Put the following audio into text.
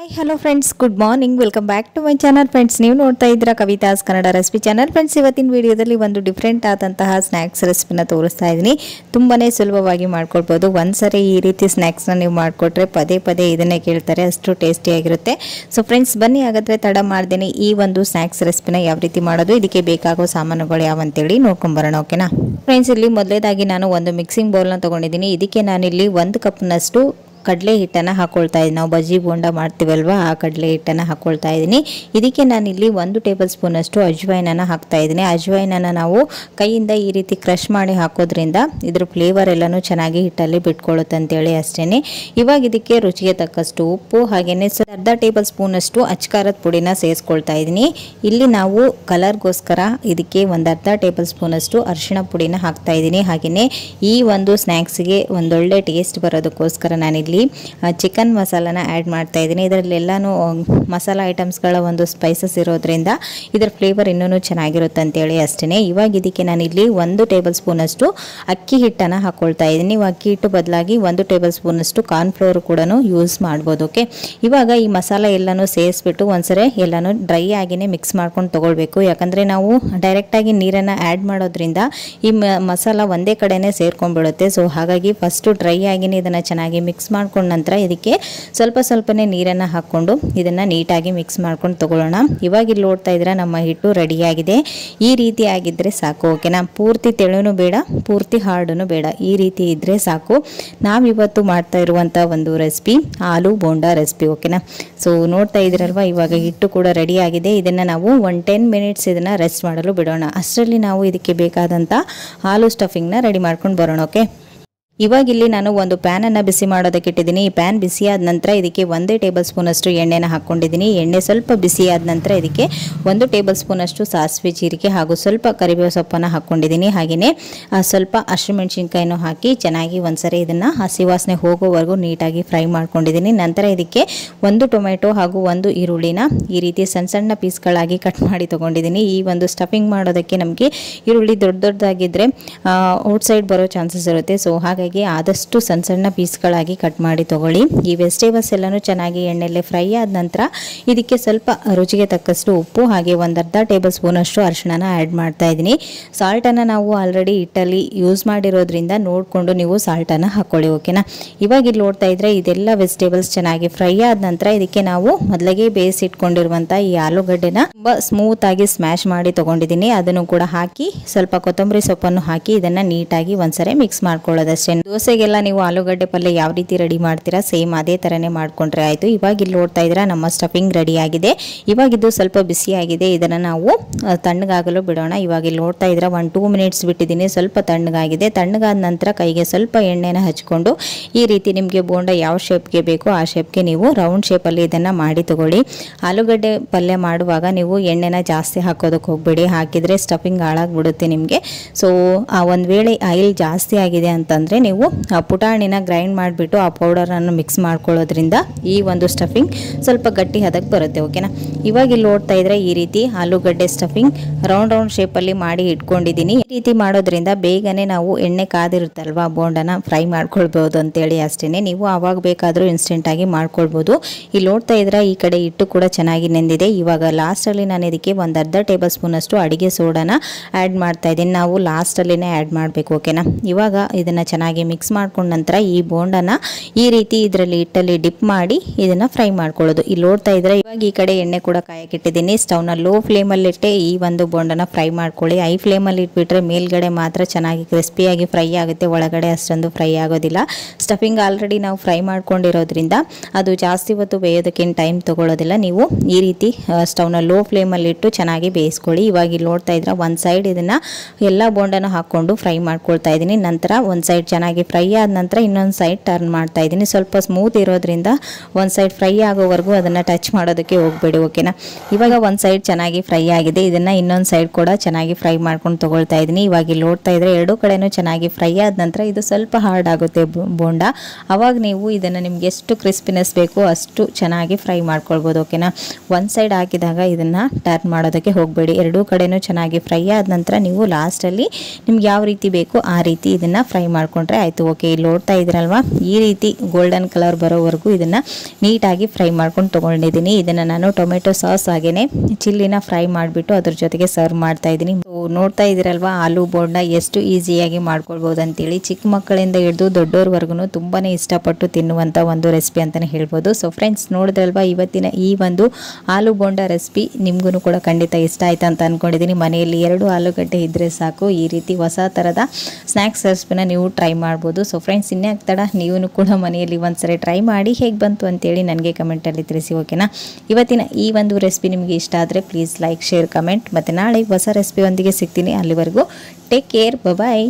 Hi hello friends, good morning. Welcome back to my channel. Friends, ನೀವು ನೋಡ್ತಾ ಇದ್ದೀರಾ Kavitha's Kannada recipe channel. Friends, ಇವತ್ತಿನ ವಿಡಿಯೋದಲ್ಲಿ ಒಂದು ಡಿಫ್ರೆಂಟ್ ಆದಂತಹ ಸ್ನ್ಯಾಕ್ಸ್ ರೆಸಿಪಿನ ತೋರಿಸ್ತಾ ಇದ್ದೀನಿ. ತುಂಬಾ ಸುಲಭವಾಗಿ ಮಾಡ್ಕೊಳ್ಬೋದು. ಒಂದ್ಸರಿ ಈ ರೀತಿ ಸ್ನ್ಯಾಕ್ಸ್ನ ನೀವು ಮಾಡಿಕೊಟ್ರೆ ಪದೇ ಪದೇ ಇದನ್ನೇ ಕೇಳ್ತಾರೆ, ಅಷ್ಟು ಟೇಸ್ಟಿಯಾಗಿರುತ್ತೆ. ಸೊ ಫ್ರೆಂಡ್ಸ್, ಬನ್ನಿ ಹಾಗಾದರೆ ತಡ ಮಾಡ್ದೇನೆ ಈ ಒಂದು ಸ್ನ್ಯಾಕ್ಸ್ ರೆಸಿಪಿನ ಯಾವ ರೀತಿ ಮಾಡೋದು, ಇದಕ್ಕೆ ಬೇಕಾಗೋ ಸಾಮಾನುಗಳು ಯಾವಂತೇಳಿ ನೋಡ್ಕೊಂಬರೋಣ. ಓಕೆನಾ ಫ್ರೆಂಡ್ಸ್, ಇಲ್ಲಿ ಮೊದಲೇದಾಗಿ ನಾನು ಒಂದು ಮಿಕ್ಸಿಂಗ್ ಬೌಲ್ನ ತೊಗೊಂಡಿದ್ದೀನಿ. ಇದಕ್ಕೆ ನಾನಿಲ್ಲಿ 1 ಕಪ್ನಷ್ಟು ಕಡಲೆ ಹಿಟ್ಟನ್ನು ಹಾಕೊಳ್ತಾ ಇದ್ದೀನಿ. ನಾವು ಬಜ್ಜಿ ಬೋಂಡ ಮಾಡ್ತೀವಲ್ವಾ, ಆ ಕಡಲೆ ಹಿಟ್ಟನ್ನು ಹಾಕೊಳ್ತಾ ಇದ್ದೀನಿ. ಇದಕ್ಕೆ ನಾನಿಲ್ಲಿ 1 ಟೇಬಲ್ ಸ್ಪೂನಷ್ಟು ಅಜ್ವೈನನ್ನು ಹಾಕ್ತಾ ಇದ್ದೀನಿ. ಅಜ್ವೈನನ್ನು ನಾವು ಕೈಯಿಂದ ಈ ರೀತಿ ಕ್ರಷ್ ಮಾಡಿ ಹಾಕೋದ್ರಿಂದ ಇದ್ರ ಫ್ಲೇವರ್ ಎಲ್ಲನೂ ಚೆನ್ನಾಗಿ ಹಿಟ್ಟಲ್ಲಿ ಬಿಟ್ಕೊಳ್ಳುತ್ತೆ ಅಂತೇಳಿ ಅಷ್ಟೇ. ಇವಾಗ ಇದಕ್ಕೆ ರುಚಿಗೆ ತಕ್ಕಷ್ಟು ಉಪ್ಪು, ಹಾಗೆಯೇ ಅರ್ಧ ಟೇಬಲ್ ಸ್ಪೂನಷ್ಟು ಅಚ್ಕಾರದ ಪುಡಿನ ಸೇರಿಸ್ಕೊಳ್ತಾ ಇದ್ದೀನಿ. ಇಲ್ಲಿ ನಾವು ಕಲರ್ಗೋಸ್ಕರ ಇದಕ್ಕೆ ಅರ್ಧ ಟೇಬಲ್ ಸ್ಪೂನಷ್ಟು ಅರಿಶಿಣ ಪುಡಿನ ಹಾಕ್ತಾ ಇದ್ದೀನಿ. ಹಾಗೆಯೇ ಈ ಒಂದು ಸ್ನ್ಯಾಕ್ಸ್ಗೆ ಒಂದೊಳ್ಳೆ ಟೇಸ್ಟ್ ಬರೋದಕ್ಕೋಸ್ಕರ ನಾನಿಲ್ಲಿ ಚಿಕನ್ ಮಸಾಲಾನ ಆ್ಯಡ್ ಮಾಡ್ತಾ ಇದ್ದೀನಿ. ಇದರಲ್ಲೆಲ್ಲನೂ ಮಸಾಲ ಐಟಮ್ಸ್ಗಳ ಒಂದು ಸ್ಪೈಸಸ್ ಇರೋದ್ರಿಂದ ಇದರ ಫ್ಲೇವರ್ ಇನ್ನೂ ಚೆನ್ನಾಗಿರುತ್ತೆ ಅಂತೇಳಿ ಅಷ್ಟೇ. ಇವಾಗ ಇದಕ್ಕೆ ನಾನಿಲ್ಲಿ 1 ಟೇಬಲ್ ಸ್ಪೂನಷ್ಟು ಅಕ್ಕಿ ಹಿಟ್ಟನ್ನು ಹಾಕ್ಕೊಳ್ತಾ ಇದ್ದೀನಿ. ನೀವು ಅಕ್ಕಿ ಹಿಟ್ಟು ಬದಲಾಗಿ 1 ಟೇಬಲ್ ಸ್ಪೂನಷ್ಟು ಕಾರ್ನ್ಫ್ಲೋರ್ ಕೂಡ ಯೂಸ್ ಮಾಡ್ಬೋದು. ಓಕೆ, ಇವಾಗ ಈ ಮಸಾಲ ಎಲ್ಲನೂ ಸೇರಿಸ್ಬಿಟ್ಟು ಒಂದ್ಸರಿ ಎಲ್ಲನೂ ಡ್ರೈ ಆಗಿನೇ ಮಿಕ್ಸ್ ಮಾಡ್ಕೊಂಡು ತೊಗೊಳ್ಬೇಕು. ಯಾಕಂದರೆ ನಾವು ಡೈರೆಕ್ಟಾಗಿ ನೀರನ್ನು ಆ್ಯಡ್ ಮಾಡೋದ್ರಿಂದ ಈ ಮಸಾಲ ಒಂದೇ ಕಡೆನೇ ಸೇರ್ಕೊಂಡ್ಬಿಡುತ್ತೆ. ಸೊ ಹಾಗಾಗಿ ಫಸ್ಟು ಡ್ರೈ ಆಗಿನೇ ಇದನ್ನು ಚೆನ್ನಾಗಿ ಮಿಕ್ಸ್ ಮಾಡ್ಕೊಂಡ ನಂತರ ಇದಕ್ಕೆ ಸ್ವಲ್ಪನೇ ನೀರನ್ನು ಹಾಕ್ಕೊಂಡು ಇದನ್ನು ನೀಟಾಗಿ ಮಿಕ್ಸ್ ಮಾಡ್ಕೊಂಡು ತೊಗೊಳ್ಳೋಣ. ಇವಾಗ ಇಲ್ಲಿ ನೋಡ್ತಾ ಇದ್ರೆ ನಮ್ಮ ಹಿಟ್ಟು ರೆಡಿಯಾಗಿದೆ. ಈ ರೀತಿ ಆಗಿದ್ದರೆ ಸಾಕು. ಓಕೆನಾ, ಪೂರ್ತಿ ತೆಳುನೂ ಬೇಡ, ಪೂರ್ತಿ ಹಾರ್ಡೂ ಬೇಡ, ಈ ರೀತಿ ಇದ್ದರೆ ಸಾಕು. ನಾವಿವತ್ತು ಮಾಡ್ತಾ ಇರುವಂಥ ಒಂದು ರೆಸಿಪಿ ಆಲೂ ಬೋಂಡಾ ರೆಸಿಪಿ. ಓಕೆನಾ, ಸೊ ನೋಡ್ತಾ ಇದ್ದೀರಲ್ವ, ಇವಾಗ ಹಿಟ್ಟು ಕೂಡ ರೆಡಿ ಆಗಿದೆ. ಇದನ್ನು ನಾವು 10 ಮಿನಿಟ್ಸ್ ಇದನ್ನು ರೆಸ್ಟ್ ಮಾಡಲು ಬಿಡೋಣ. ಅಷ್ಟರಲ್ಲಿ ನಾವು ಇದಕ್ಕೆ ಬೇಕಾದಂಥ ಆಲೂ ಸ್ಟಫಿಂಗ್ನ ರೆಡಿ ಮಾಡ್ಕೊಂಡು ಬರೋಣ. ಓಕೆ, ಇವಾಗ ಇಲ್ಲಿ ನಾನು ಒಂದು ಪ್ಯಾನನ್ನು ಬಿಸಿ ಮಾಡೋದಕ್ಕೆ ಇಟ್ಟಿದ್ದೀನಿ. ಈ ಪ್ಯಾನ್ ಬಿಸಿಯಾದ ನಂತರ ಇದಕ್ಕೆ 1 ಟೇಬಲ್ ಸ್ಪೂನಷ್ಟು ಎಣ್ಣೆನ ಹಾಕ್ಕೊಂಡಿದ್ದೀನಿ. ಎಣ್ಣೆ ಸ್ವಲ್ಪ ಬಿಸಿಯಾದ ನಂತರ ಇದಕ್ಕೆ 1 ಟೇಬಲ್ ಸ್ಪೂನಷ್ಟು ಸಾಸಿವೆ, ಜೀರಿಗೆ ಹಾಗೂ ಸ್ವಲ್ಪ ಕರಿಬೇವು ಸೊಪ್ಪನ್ನು ಹಾಕ್ಕೊಂಡಿದ್ದೀನಿ. ಹಾಗೆಯೇ ಸ್ವಲ್ಪ ಹಸಿಮೆಣಸಿನ್ಕಾಯಿನೂ ಹಾಕಿ ಚೆನ್ನಾಗಿ ಒಂದ್ಸರಿ ಇದನ್ನು ಹಸಿ ವಾಸನೆ ಹೋಗೋವರೆಗೂ ನೀಟಾಗಿ ಫ್ರೈ ಮಾಡ್ಕೊಂಡಿದ್ದೀನಿ. ನಂತರ ಇದಕ್ಕೆ 1 ಟೊಮೆಟೊ ಹಾಗೂ 1 ಈರುಳ್ಳಿನ ಈ ರೀತಿ ಸಣ್ಣ ಪೀಸ್ಗಳಾಗಿ ಕಟ್ ಮಾಡಿ ತೊಗೊಂಡಿದ್ದೀನಿ. ಈ ಒಂದು ಸ್ಟಫಿಂಗ್ ಮಾಡೋದಕ್ಕೆ ನಮಗೆ ಈರುಳ್ಳಿ ದೊಡ್ಡದಾಗಿದ್ದರೆ ಔಟ್ಸೈಡ್ ಬರೋ ಚಾನ್ಸಸ್ ಇರುತ್ತೆ. ಸೊ ಹಾಗಾಗಿ ಆದಷ್ಟು ಸಣ್ಣ ಪೀಸ್ಗಳಾಗಿ ಕಟ್ ಮಾಡಿ ತಗೊಳ್ಳಿ. ಈ ವೆಜಿಟೇಬಲ್ಸ್ ಎಲ್ಲನೂ ಚೆನ್ನಾಗಿ ಎಣ್ಣೆಲೆ ಫ್ರೈ ಆದ ನಂತರ ಇದಕ್ಕೆ ಸ್ವಲ್ಪ ರುಚಿಗೆ ತಕ್ಕಷ್ಟು ಉಪ್ಪು ಹಾಗೆ ಅರ್ಧ ಟೇಬಲ್ ಸ್ಪೂನಷ್ಟು ಅರಿಶಿಣನ ಆ್ಯಡ್ ಮಾಡ್ತಾ ಇದ್ದೀನಿ. ಸಾಲ್ಟನ್ನು ನಾವು ಆಲ್ರೆಡಿ ಹಿಟ್ಟಲ್ಲಿ ಯೂಸ್ ಮಾಡಿರೋದ್ರಿಂದ ನೋಡಿಕೊಂಡು ನೀವು ಸಾಲ್ಟನ್ನು ಹಾಕ್ಕೊಳ್ಳಿ. ಓಕೆನಾ, ಇವಾಗ ಇಲ್ಲಿ ನೋಡ್ತಾ ಇದ್ರೆ ಇದೆಲ್ಲ ವೆಜಿಟೇಬಲ್ಸ್ ಚೆನ್ನಾಗಿ ಫ್ರೈ ಆದ ನಂತರ ಇದಕ್ಕೆ ನಾವು ಮೊದಲಿಗೆ ಬೇಯಿಸಿಟ್ಕೊಂಡಿರುವಂಥ ಈ ಆಲೂಗಡ್ಡೆನ ತುಂಬ ಸ್ಮೂತ್ ಆಗಿ ಸ್ಮ್ಯಾಶ್ ಮಾಡಿ ತೊಗೊಂಡಿದ್ದೀನಿ. ಅದನ್ನು ಕೂಡ ಹಾಕಿ ಸ್ವಲ್ಪ ಕೊತ್ತಂಬರಿ ಸೊಪ್ಪನ್ನು ಹಾಕಿ ಇದನ್ನು ನೀಟಾಗಿ ಒಂದ್ಸರಿ ಮಿಕ್ಸ್ ಮಾಡ್ಕೊಳ್ಳೋದಷ್ಟೇ. ದೋಸೆಗೆಲ್ಲ ನೀವು ಆಲೂಗಡ್ಡೆ ಪಲ್ಯ ಯಾವ ರೀತಿ ರೆಡಿ ಮಾಡ್ತೀರಾ ಸೇಮ್ ಅದೇ ಥರನೇ ಮಾಡ್ಕೊಂಡ್ರೆ ಆಯಿತು. ಇವಾಗ ಇಲ್ಲಿ ನೋಡ್ತಾ ಇದ್ದೀರಾ ನಮ್ಮ ಸ್ಟಫಿಂಗ್ ರೆಡಿ ಆಗಿದೆ. ಇವಾಗ ಇದು ಸ್ವಲ್ಪ ಬಿಸಿಯಾಗಿದೆ, ಇದನ್ನು ನಾವು ತಣ್ಣಗಾಗಲು ಬಿಡೋಣ. ಇವಾಗ ಇಲ್ಲಿ ನೋಡ್ತಾ ಇದ್ದೀರಾ 1-2 ಮಿನಿಟ್ಸ್ ಬಿಟ್ಟಿದ್ದೀನಿ. ಸ್ವಲ್ಪ ತಣ್ಣಗಾಗಿದೆ. ತಣ್ಣಗಾದ ನಂತರ ಕೈಗೆ ಸ್ವಲ್ಪ ಎಣ್ಣೆನ ಹಚ್ಕೊಂಡು ಈ ರೀತಿ ನಿಮಗೆ ಬೋಂಡ ಯಾವ ಶೇಪ್ಗೆ ಬೇಕೋ ಆ ಶೇಪ್ಗೆ ನೀವು ರೌಂಡ್ ಶೇಪಲ್ಲಿ ಇದನ್ನು ಮಾಡಿ ತಗೊಳ್ಳಿ. ಆಲೂಗಡ್ಡೆ ಪಲ್ಯ ಮಾಡುವಾಗ ನೀವು ಎಣ್ಣೆನ ಜಾಸ್ತಿ ಹಾಕೋದಕ್ಕೆ ಹೋಗಬೇಡಿ, ಹಾಕಿದರೆ ಸ್ಟಫಿಂಗ್ ಹಾಳಾಗ್ಬಿಡುತ್ತೆ ನಿಮಗೆ. ಸೊ ಒಂದು ವೇಳೆ ಆಯಿಲ್ ಜಾಸ್ತಿ ಆಗಿದೆ ಅಂತಂದರೆ ನೀವು ಪುಟಾಣಿನ ಗ್ರೈಂಡ್ ಮಾಡಿಬಿಟ್ಟು ಆ ಪೌಡರನ್ನು ಮಿಕ್ಸ್ ಮಾಡ್ಕೊಳ್ಳೋದ್ರಿಂದ ಈ ಒಂದು ಸ್ಟಫಿಂಗ್ ಸ್ವಲ್ಪ ಗಟ್ಟಿ ಹದಕ್ಕೆ ಬರುತ್ತೆ. ಓಕೆನಾ, ಇವಾಗ ಇಲ್ಲಿ ನೋಡ್ತಾ ಇದ್ರೆ ಈ ರೀತಿ ಆಲೂಗಡ್ಡೆ ಸ್ಟಫಿಂಗ್ ರೌಂಡ್ ಶೇಪಲ್ಲಿ ಮಾಡಿ ಇಟ್ಕೊಂಡಿದ್ದೀನಿ. ಈ ರೀತಿ ಮಾಡೋದ್ರಿಂದ ಬೇಗನೆ ನಾವು ಎಣ್ಣೆ ಕಾದಿರುತ್ತಲ್ವಾ ಬೋಂಡನ ಫ್ರೈ ಮಾಡ್ಕೊಳ್ಬೋದು ಅಂತೇಳಿ ಅಷ್ಟೇ. ನೀವು ಆವಾಗ ಬೇಕಾದರೂ ಇನ್ಸ್ಟೆಂಟಾಗಿ ಮಾಡ್ಕೊಳ್ಬೋದು. ಇಲ್ಲಿ ನೋಡ್ತಾ ಇದ್ರೆ ಈ ಕಡೆ ಹಿಟ್ಟು ಕೂಡ ಚೆನ್ನಾಗಿ ನೆಂದಿದೆ. ಇವಾಗ ಲಾಸ್ಟಲ್ಲಿ ನಾನು ಇದಕ್ಕೆ ಅರ್ಧ ಟೇಬಲ್ ಸ್ಪೂನಷ್ಟು ಅಡಿಗೆ ಸೋಡಾನ ಆ್ಯಡ್ ಮಾಡ್ತಾ ಇದ್ದೀನಿ. ನಾವು ಲಾಸ್ಟಲ್ಲಿನೇ ಆ್ಯಡ್ ಮಾಡಬೇಕು. ಓಕೆನಾ, ಇವಾಗ ಇದನ್ನು ಚೆನ್ನಾಗಿ ಮಿಕ್ಸ್ ಮಾಡ್ಕೊಂಡ ನಂತರ ಈ ಬೋಂಡನ ಈ ರೀತಿ ಇದರಲ್ಲಿ ಹಿಟ್ಟಲ್ಲಿ ಡಿಪ್ ಮಾಡಿ ಇದನ್ನು ಫ್ರೈ ಮಾಡ್ಕೊಳ್ಳೋದು. ಇಲ್ಲಿ ನೋಡ್ತಾ ಇದ್ರೆ ಇವಾಗ ಈ ಕಡೆ ಎಣ್ಣೆ ಕೂಡ ಕಾಯಕ್ಕಿಟ್ಟಿದ್ದೀನಿ. ಸ್ಟವ್ನ ಲೋ ಫ್ಲೇಮಲ್ಲಿ ಇಟ್ಟೆ ಈ ಒಂದು ಬೋಂಡನ ಫ್ರೈ ಮಾಡ್ಕೊಳ್ಳಿ. ಹೈ ಫ್ಲೇಮಲ್ಲಿ ಇಟ್ಬಿಟ್ರೆ ಮೇಲ್ಗಡೆ ಮಾತ್ರ ಚೆನ್ನಾಗಿ ಕ್ರಿಸ್ಪಿಯಾಗಿ ಫ್ರೈ ಆಗುತ್ತೆ, ಒಳಗಡೆ ಅಷ್ಟೊಂದು ಫ್ರೈ ಆಗೋದಿಲ್ಲ. ಸ್ಟಫಿಂಗ್ ಆಲ್ರೆಡಿ ನಾವು ಫ್ರೈ ಮಾಡ್ಕೊಂಡಿರೋದ್ರಿಂದ ಅದು ಜಾಸ್ತಿ ಹೊತ್ತು ಬೇಯೋದಕ್ಕೇನು ಟೈಮ್ ತೊಗೊಳ್ಳೋದಿಲ್ಲ. ನೀವು ಈ ರೀತಿ ಸ್ಟವ್ನ ಲೋ ಫ್ಲೇಮಲ್ಲಿ ಇಟ್ಟು ಚೆನ್ನಾಗಿ ಬೇಯಿಸ್ಕೊಳ್ಳಿ. ಇವಾಗ ಇಲ್ಲಿ ನೋಡ್ತಾ ಇದ್ರೆ ಒಂದು ಸೈಡ್ ಇದನ್ನು ಎಲ್ಲ ಬೋಂಡನ ಹಾಕ್ಕೊಂಡು ಫ್ರೈ ಮಾಡ್ಕೊಳ್ತಾ ಇದ್ದೀನಿ. ನಂತರ ಒಂದು ಸೈಡ್ ಚೆನ್ನಾಗಿ ಫ್ರೈ ಆದ ನಂತರ ಇನ್ನೊಂದು ಸೈಡ್ ಟರ್ನ್ ಮಾಡ್ತಾ ಇದ್ದೀನಿ. ಸ್ವಲ್ಪ ಸ್ಮೂತ್ ಇರೋದ್ರಿಂದ ಒಂದು ಸೈಡ್ ಫ್ರೈ ಆಗೋವರೆಗೂ ಅದನ್ನು ಟಚ್ ಮಾಡೋದಕ್ಕೆ ಹೋಗಬೇಡಿ. ಓಕೆನಾ, ಇವಾಗ ಒಂದು ಸೈಡ್ ಚೆನ್ನಾಗಿ ಫ್ರೈ ಆಗಿದೆ. ಇದನ್ನು ಇನ್ನೊಂದು ಸೈಡ್ ಕೂಡ ಚೆನ್ನಾಗಿ ಫ್ರೈ ಮಾಡ್ಕೊಂಡು ತೊಗೊಳ್ತಾ ಇದ್ದೀನಿ. ಇವಾಗ ಇಲ್ಲಿ ನೋಡ್ತಾ ಇದ್ರೆ ಎರಡೂ ಕಡೆನೂ ಚೆನ್ನಾಗಿ ಫ್ರೈ ಆದ ನಂತರ ಇದು ಸ್ವಲ್ಪ ಹಾರ್ಡ್ ಆಗುತ್ತೆ ಬೋಂಡ. ಅವಾಗ ನೀವು ಇದನ್ನು ನಿಮ್ಗೆ ಎಷ್ಟು ಕ್ರಿಸ್ಪಿನೆಸ್ ಬೇಕು ಅಷ್ಟು ಚೆನ್ನಾಗಿ ಫ್ರೈ ಮಾಡ್ಕೊಳ್ಬೋದು. ಓಕೆನಾ, ಒಂದು ಸೈಡ್ ಹಾಕಿದಾಗ ಇದನ್ನು ಟರ್ನ್ ಮಾಡೋದಕ್ಕೆ ಹೋಗಬೇಡಿ. ಎರಡೂ ಕಡೆನೂ ಚೆನ್ನಾಗಿ ಫ್ರೈ ಆದ ನಂತರ ನೀವು ಲಾಸ್ಟಲ್ಲಿ ನಿಮ್ಗೆ ಯಾವ ರೀತಿ ಬೇಕು ಆ ರೀತಿ ಇದನ್ನು ಫ್ರೈ ಮಾಡ್ಕೊಂಡ್ರೆ ಅಂದರೆ ಆಯಿತು. ಓಕೆ, ಇಲ್ಲಿ ನೋಡ್ತಾ ಇದ್ದೀರಲ್ವಾ, ಈ ರೀತಿ ಗೋಲ್ಡನ್ ಕಲರ್ ಬರೋವರೆಗೂ ಇದನ್ನು ನೀಟಾಗಿ ಫ್ರೈ ಮಾಡ್ಕೊಂಡು ತೊಗೊಂಡಿದ್ದೀನಿ. ಇದನ್ನು ನಾನು ಟೊಮೆಟೊ ಸಾಸ್ ಹಾಗೆಯೇ ಚಿಲ್ಲಿನ ಫ್ರೈ ಮಾಡಿಬಿಟ್ಟು ಅದ್ರ ಜೊತೆಗೆ ಸರ್ವ್ ಮಾಡ್ತಾ ಇದ್ದೀನಿ. ನೋಡ್ತಾ ಇದ್ದೀರಲ್ವಾ, ಆಲೂ ಬೋಂಡ ಎಷ್ಟು ಈಸಿಯಾಗಿ ಮಾಡ್ಕೊಳ್ಬೋದು ಅಂತೇಳಿ. ಚಿಕ್ಕ ಮಕ್ಕಳಿಂದ ಹಿಡಿದು ದೊಡ್ಡೋರ್ವರೆಗೂ ತುಂಬಾ ಇಷ್ಟಪಟ್ಟು ತಿನ್ನುವಂಥ ಒಂದು ರೆಸಿಪಿ ಅಂತಲೇ ಹೇಳ್ಬೋದು. ಸೊ ಫ್ರೆಂಡ್ಸ್, ನೋಡಿದ್ರಲ್ವಾ, ಇವತ್ತಿನ ಈ ಒಂದು ಆಲೂ ಬೋಂಡ ರೆಸಿಪಿ ನಿಮಗೂ ಕೂಡ ಖಂಡಿತ ಇಷ್ಟ ಆಯ್ತು ಅಂತ ಅಂದ್ಕೊಂಡಿದ್ದೀನಿ. ಮನೆಯಲ್ಲಿ 2 ಆಲೂಗಡ್ಡೆ ಇದ್ದರೆ ಸಾಕು, ಈ ರೀತಿ ಹೊಸ ಥರದ ಸ್ನ್ಯಾಕ್ಸ್ ರೆಸಿಪಿನ ನೀವು ಟ್ರೈ ಮಾಡ್ಬೋದು. ಸೊ ಫ್ರೆಂಡ್ಸ್, ಇನ್ಯಾಕೆ ತಡ, ನೀವು ಕೂಡ ಮನೆಯಲ್ಲಿ ಒಂದ್ಸರಿ ಟ್ರೈ ಮಾಡಿ ಹೇಗೆ ಬಂತು ಅಂತೇಳಿ ನನಗೆ ಕಮೆಂಟಲ್ಲಿ ತಿಳಿಸಿ. ಓಕೆನಾ? ಇವತ್ತಿನ ಈ ಒಂದು ರೆಸಿಪಿ ನಿಮಗೆ ಇಷ್ಟ ಆದರೆ ಪ್ಲೀಸ್ ಲೈಕ್, ಶೇರ್, ಕಮೆಂಟ್. ಮತ್ತು ನಾಳೆ ಹೊಸ ರೆಸಿಪಿ ಒಂದಿಗೆ ಸಿಗ್ತೀನಿ. ಅಲ್ಲಿವರೆಗೂ ಟೇಕ್ ಕೇರ್, ಬಾಯ್.